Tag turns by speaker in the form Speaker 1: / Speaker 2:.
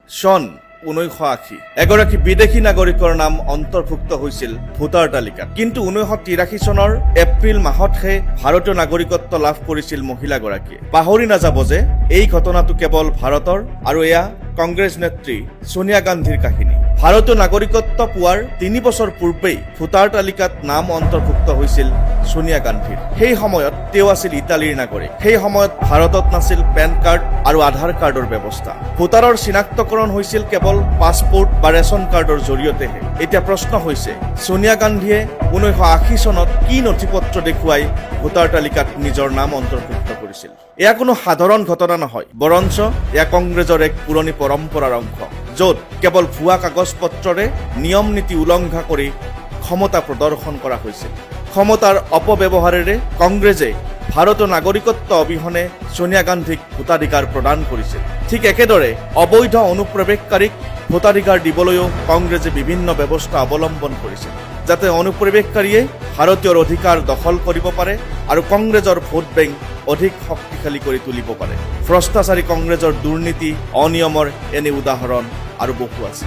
Speaker 1: চন 1980 এগৰাকী বিদেশী নাগৰিকৰ নাম অন্তৰ্ভুক্ত হৈছিল ভোটাৰ তালিকাত। কিন্তু 1983 চনৰ এপ্ৰিল মাহতহে ভাৰতীয় নাগৰিকত্ব লাভ কৰিছিল মহিলাগৰাকীয়ে। পাহৰি নাযাব যে এই ঘটনাটো কেৱল ভাৰতৰ আৰু এয়া কংগ্ৰেছ নেত্ৰী সোনিয়া গান্ধীৰ কাহিনী। ভাৰতীয় নাগৰিকত্ব পোৱাৰ 3 বছৰ পূৰ্বেই ভোটাৰ তালিকাত নাম অন্তৰ্ভুক্ত হৈছিল সোনিয়া গান্ধীৰ। সেই সময়ত তেওঁ আছিল ইটালীৰ নাগৰিক। সেই সময়ত ভাৰতত নাছিল পেন কাৰ্ড আৰু আধাৰ কাৰ্ডৰ ব্যৱস্থা। ভোটাৰৰ চিনাক্তকৰণ হৈছিল কেৱল পাছপোৰ্ট বা ৰেচন কাৰ্ডৰ জৰিয়তেহে। এতিয়া প্ৰশ্ন হৈছে, সোনিয়া গান্ধীয়ে 1980 চনত কি নথিপত্ৰ দেখুৱাই ভোটাৰ তালিকাত নিজৰ নাম অন্তৰ্ভুক্ত কৰিছিল? এয়া কোনো সাধাৰণ ঘটনা নহয়, বৰঞ্চ এয়া কংগ্ৰেছৰ এক পুৰণি পৰম্পৰাৰ অংশ, য'ত কেৱল ভুৱা কাগজ পত্ৰৰে নিয়ম নীতি উলংঘা কৰি ক্ষমতা প্ৰদৰ্শন কৰা হৈছিল। ক্ষমতাৰ অপব্যৱহাৰেৰে কংগ্ৰেছে ভাৰতীয় নাগৰিকত্ব অবিহনে সোনিয়া গান্ধীক ভোটাধিকাৰ প্ৰদান কৰিছিল। ঠিক একেদৰে অবৈধ অনুপ্ৰৱেশকাৰীক ভোটাধিকাৰ দিবলৈও কংগ্ৰেছে বিভিন্ন ব্যৱস্থা অৱলম্বন কৰিছিল, যাতে অনুপ্ৰৱেশকাৰীয়ে ভাৰতীয়ৰ অধিকাৰ দখল কৰিব পাৰে আৰু কংগ্ৰেছৰ ভোট বেংক অধিক শক্তিশালী কৰি তুলিব পাৰে। ভ্ৰষ্টাচাৰী কংগ্ৰেছৰ দুৰ্নীতি, অনিয়মৰ এনে উদাহৰণ আৰু বহু আছে।